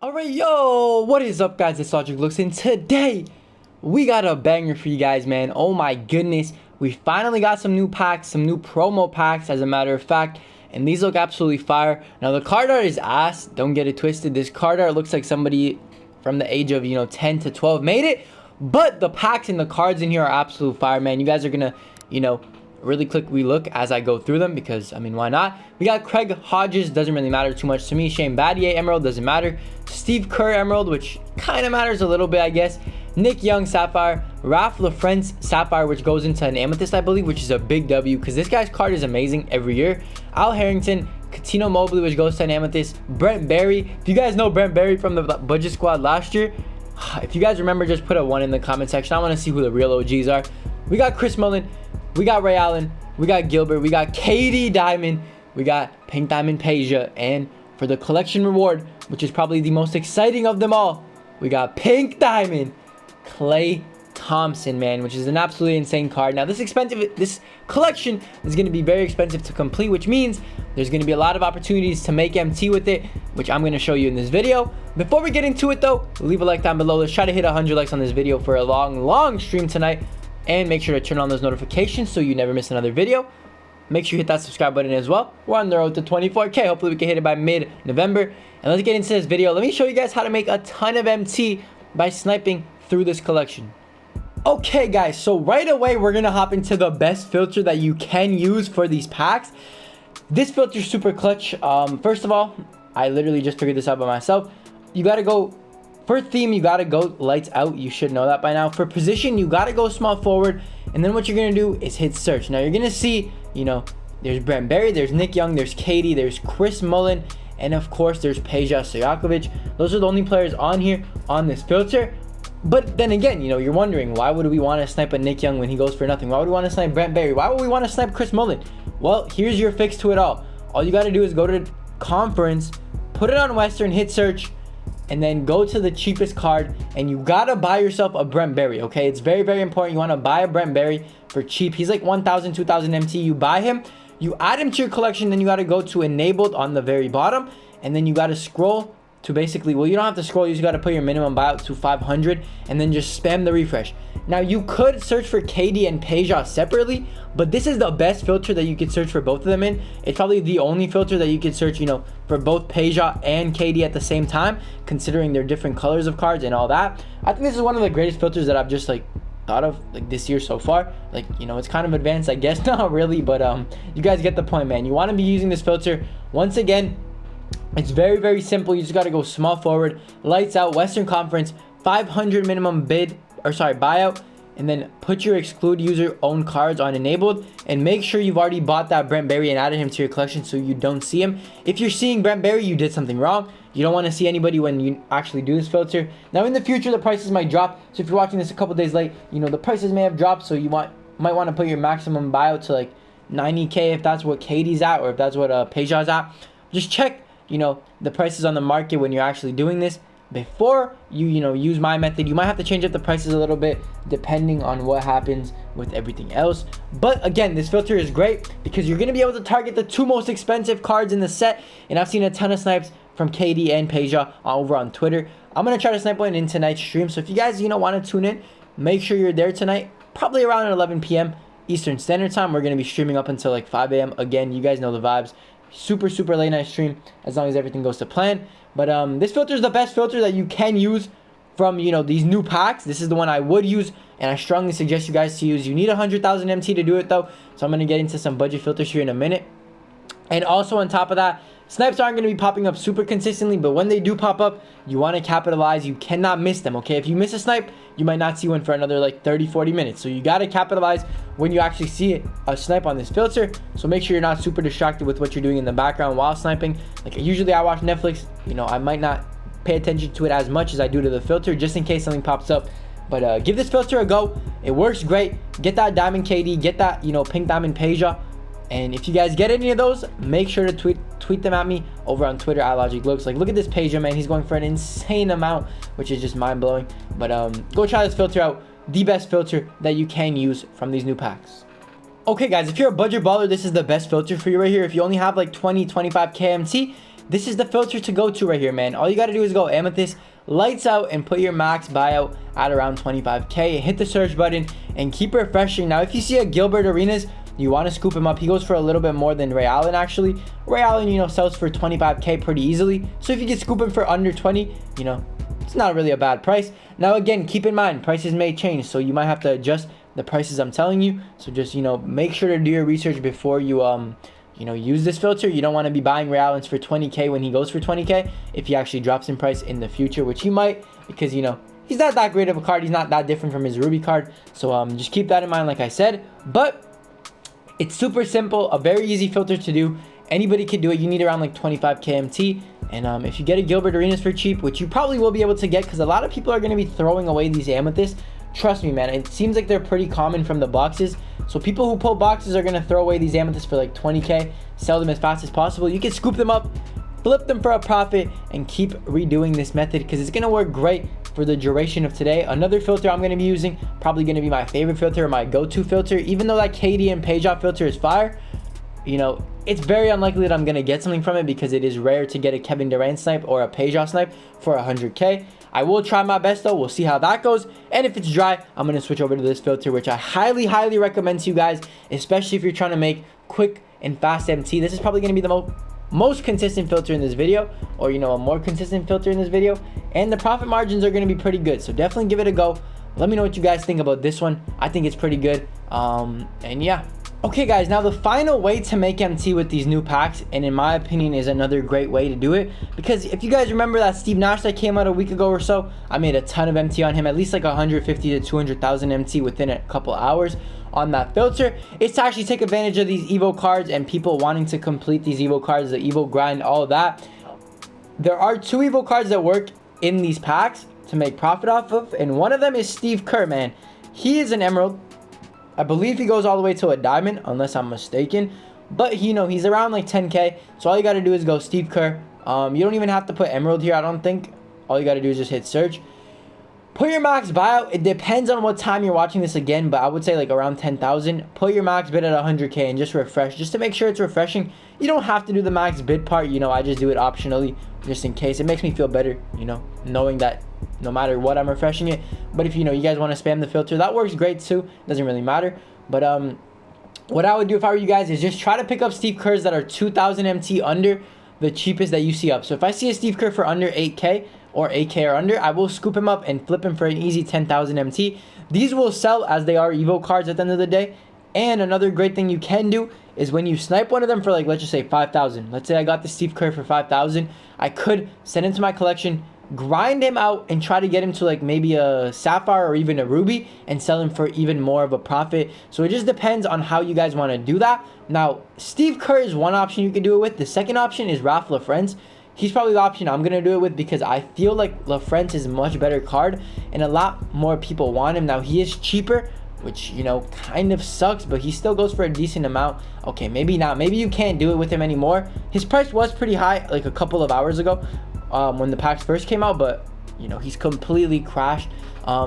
Alright, yo, what is up, guys? It's LogicLookss, and today we got a banger for you guys, man. Oh my goodness, we finally got some new packs, some new promo packs, as a matter of fact, and these look absolutely fire. Now, the card art is ass, don't get it twisted. This card art looks like somebody from the age of, 10 to 12 made it, but the packs and the cards in here are absolute fire, man. You guys are gonna, really look as I go through them, because I mean, why not? We got Craig Hodges, doesn't really matter too much to me. Shane Battier Emerald, doesn't matter. Steve Kerr Emerald, which kind of matters a little bit, I guess. Nick Young Sapphire. Ralph LaFrentz Sapphire, which goes into an Amethyst, I believe, which is a big W, because this guy's card is amazing every year. Al Harrington. Katino Mobley, which goes to an Amethyst. Brent Berry. If you guys know Brent Berry from the Budget Squad last year, if you guys remember, just put a 1 in the comment section. I want to see who the real OGs are. We got Chris Mullin. We got Ray Allen, we got Gilbert, we got KD Diamond, we got Pink Diamond Peja, and for the collection reward, which is probably the most exciting of them all, we got Pink Diamond Klay Thompson, man, which is an absolutely insane card. Now, this collection is going to be very expensive to complete, which means there's going to be a lot of opportunities to make MT with it, which I'm going to show you in this video. Before we get into it, though, leave a like down below. Let's try to hit 100 likes on this video for a long stream tonight. And make sure to turn on those notifications so you never miss another video. Make sure you hit that subscribe button as well. We're on the road to 24K. Hopefully we can hit it by mid-November. And let's get into this video. Let me show you guys how to make a ton of MT by sniping through this collection. Okay, guys. So right away, we're going to hop into the best filter that you can use for these packs. This filter is super clutch. First of all, I literally just figured this out by myself. You got to go... For theme, you got to go lights out. You should know that by now. For position, you got to go small forward. And then what you're going to do is hit search. Now, you're going to see, there's Brent Berry, there's Nick Young, there's KD, there's Chris Mullin, and of course, there's Peja Stojakovic. Those are the only players on here on this filter. But then again, you're wondering, why would we want to snipe a Nick Young when he goes for nothing? Why would we want to snipe Brent Berry? Why would we want to snipe Chris Mullin? Well, here's your fix to it all. All you got to do is go to conference, put it on Western, hit search, and then go to the cheapest card, and you gotta buy yourself a Brent Berry, okay? It's very important. You want to buy a Brent Berry for cheap. He's like 1,000, 2,000 MT. You buy him, you add him to your collection, then you got to go to enabled on the very bottom, and then you got to scroll to basically, well, you don't have to scroll, you just got to put your minimum buyout to 500, and then just spam the refresh. Now, you could search for KD and Peja separately, but this is the best filter that you could search for both of them in. It's probably the only filter that you could search, for both Peja and KD at the same time, considering their different colors of cards and all that. I think this is one of the greatest filters that I've just, thought of, this year so far. It's kind of advanced, I guess. Not really, but, you guys get the point, man. You want to be using this filter. Once again, it's very simple. You just got to go small forward, lights out, Western Conference, 500 minimum buyout, and then put your exclude user own cards on enabled, and make sure you've already bought that Brent Berry and added him to your collection so you don't see him. If you're seeing Brent Berry, you did something wrong. You don't want to see anybody when you actually do this filter. Now, in the future, the prices might drop. So if you're watching this a couple days late, the prices may have dropped. So you might want to put your maximum buyout to 90K if that's what KD's at, or if that's what Peja's at. Just check the prices on the market when you're actually doing this before you use my method. You might have to change up the prices a little bit depending on what happens with everything else. But again, this filter is great because you're going to be able to target the 2 most expensive cards in the set, and I've seen a ton of snipes from KD and Peja over on Twitter. I'm going to try to snipe one in tonight's stream, so if you guys want to tune in, make sure you're there tonight, probably around 11 p.m. Eastern Standard Time. We're going to be streaming up until 5 a.m. Again, you guys know the vibes. Super late night stream as long as everything goes to plan. But this filter is the best filter that you can use from these new packs. This is the one I would use, and I strongly suggest you guys to use. You need 100,000 MT to do it, though, so I'm going to get into some budget filters here in a minute. And also on top of that, snipes aren't going to be popping up super consistently, but when they do pop up, you want to capitalize. You cannot miss them, okay? If you miss a snipe, you might not see one for another 30-40 minutes. So you got to capitalize when you actually see a snipe on this filter. So make sure you're not super distracted with what you're doing in the background while sniping. Usually I watch Netflix, I might not pay attention to it as much as I do to the filter, just in case something pops up. But give this filter a go. It works great. Get that Diamond KD, get that Pink Diamond Peja. And if you guys get any of those, make sure to tweet them at me over on Twitter at LogicLookss. Look at this Peja, man. He's going for an insane amount, which is just mind-blowing. But go try this filter out. The best filter that you can use from these new packs. Okay, guys, if you're a budget baller, this is the best filter for you right here. If you only have 20, 25 KMT, this is the filter to go to right here, man. All you got to do is go Amethyst, lights out, and put your max buyout at around 25k. Hit the search button and keep refreshing. Now, if you see a Gilbert Arenas, you want to scoop him up. He goes for a little bit more than Ray Allen, actually. Ray Allen, you know, sells for 25k pretty easily. So if you can scoop him for under 20, you know, it's not really a bad price. Now, again, keep in mind, prices may change, so you might have to adjust the prices I'm telling you. So just, you know, make sure to do your research before you, you know, use this filter. You don't want to be buying Ray Allens for 20k when he goes for 20k if he actually drops in price in the future, which he might, because, you know, he's not that great of a card. He's not that different from his Ruby card. So just keep that in mind, like I said. But it's super simple, a very easy filter to do. Anybody could do it. You need around like 25k MT. And if you get a Gilbert Arenas for cheap, which you probably will be able to get, because a lot of people are going to be throwing away these amethysts. Trust me, man, it seems like they're pretty common from the boxes. So people who pull boxes are going to throw away these amethysts for like 20k, sell them as fast as possible. You can scoop them up, flip them for a profit, and keep redoing this method because it's going to work great for the duration of today. Another filter I'm going to be using, probably going to be my favorite filter, my go-to filter. Even though that KD and page off filter is fire, you know, it's very unlikely that I'm going to get something from it because it is rare to get a Kevin Durant snipe or a page off snipe for 100k. I will try my best though. We'll see how that goes. And if it's dry, I'm going to switch over to this filter, which I highly recommend to you guys, especially if you're trying to make quick and fast MT. This is probably going to be the most consistent filter in this video, or, you know, a more consistent filter in this video. And the profit margins are going to be pretty good. So definitely give it a go. Let me know what you guys think about this one. I think it's pretty good. And yeah. Okay guys, now the final way to make MT with these new packs, and in my opinion is another great way to do it, because if you guys remember that Steve Nash that came out a week ago or so, I made a ton of MT on him, at least like 150 to 200,000 MT within a couple hours on that filter. It's to actually take advantage of these Evo cards and people wanting to complete these Evo cards, the Evo grind, all of that. There are 2 Evo cards that work in these packs to make profit off of, and one of them is Steve Kerr, man. He is an emerald. I believe he goes all the way to a diamond, unless I'm mistaken. But, you know, he's around like 10k. So all you got to do is go Steve Kerr. You don't even have to put emerald here, I don't think. All you got to do is just hit search. Put your max buyout. It depends on what time you're watching this again, but I would say like around 10,000. Put your max bid at 100k and just refresh, just to make sure it's refreshing. You don't have to do the max bid part. You know, I just do it optionally, just in case. It makes me feel better, you know, knowing that no matter what, I'm refreshing it. But if, you know, you guys want to spam the filter, that works great too. Doesn't really matter. But what I would do if I were you guys is just try to pick up Steve Kerrs that are 2,000 MT under the cheapest that you see up. So if I see a Steve Kerr for under 8k or 8k or under, I will scoop him up and flip him for an easy 10,000 MT. These will sell as they are Evo cards at the end of the day. And another great thing you can do is when you snipe one of them for, like, let's just say 5,000. Let's say I got the Steve Kerr for 5,000. I could send him to my collection, grind him out, and try to get him to like maybe a sapphire or even a ruby and sell him for even more of a profit. So it just depends on how you guys want to do that. Now, Steve Kerr is one option you can do it with. The second option is Ralph LaFrentz. He's probably the option I'm going to do it with because I feel like LaFrentz is a much better card and a lot more people want him. Now, he is cheaper, which, you know, kind of sucks, but he still goes for a decent amount. Okay, maybe not. Maybe you can't do it with him anymore. His price was pretty high like a couple of hours ago when the packs first came out, but, you know, he's completely crashed.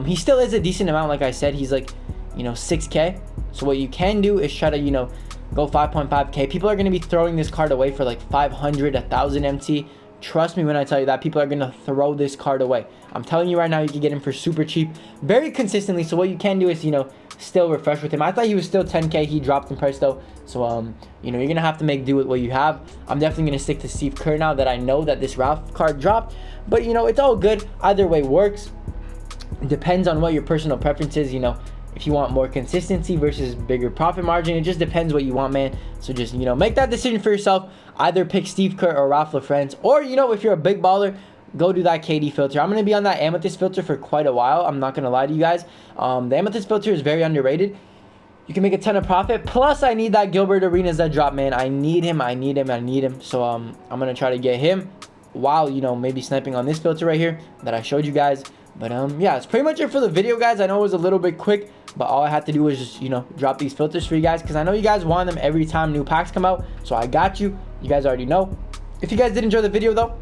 He still is a decent amount. Like I said, he's like, you know, 6k. So what you can do is try to, you know, go 5.5k. People are going to be throwing this card away for like 500, 1,000 MT. Trust me when I tell you that. People are going to throw this card away. I'm telling you right now, you can get him for super cheap, very consistently. So what you can do is, you know, still refresh with him. I thought he was still 10k. He dropped in price though. So, you know, you're going to have to make do with what you have. I'm definitely going to stick to Steve Kerr now that I know that this Ralph card dropped. But, you know, it's all good. Either way works. It depends on what your personal preference is, you know. If you want more consistency versus bigger profit margin, it just depends what you want, man. So just, you know, make that decision for yourself. Either pick Steve Kerr or Ralph LaFrentz. Or, you know, if you're a big baller, go do that KD filter. I'm going to be on that Amethyst filter for quite a while. I'm not going to lie to you guys. The Amethyst filter is very underrated. You can make a ton of profit. Plus, I need that Gilbert Arenas that drop, man. I need him. I need him. I need him. So, I'm going to try to get him while, you know, maybe sniping on this filter right here that I showed you guys. But, yeah, it's pretty much it for the video, guys. I know it was a little bit quick, but all I had to do was just, you know, drop these filters for you guys because I know you guys want them every time new packs come out. So, I got you. You guys already know. If you guys did enjoy the video, though,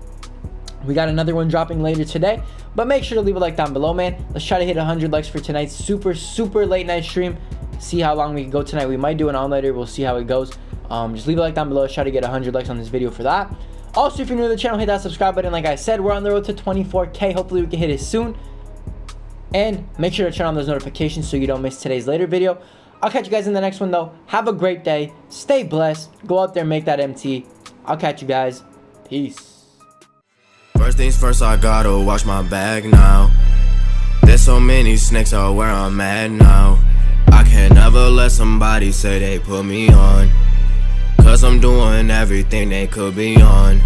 we got another one dropping later today. But make sure to leave a like down below, man. Let's try to hit 100 likes for tonight's super late night stream. See how long we can go tonight. We might do an all-nighter. We'll see how it goes. Just leave a like down below. Let's try to get 100 likes on this video for that. Also, if you're new to the channel, hit that subscribe button. Like I said, we're on the road to 24K. Hopefully we can hit it soon. And make sure to turn on those notifications so you don't miss today's later video. I'll catch you guys in the next one though. Have a great day. Stay blessed. Go out there and make that MT. I'll catch you guys. Peace. First things first, I gotta wash my bag now. There's so many snakes out where I'm at now. I can't never let somebody say they put me on, 'cause I'm doing everything they could be on.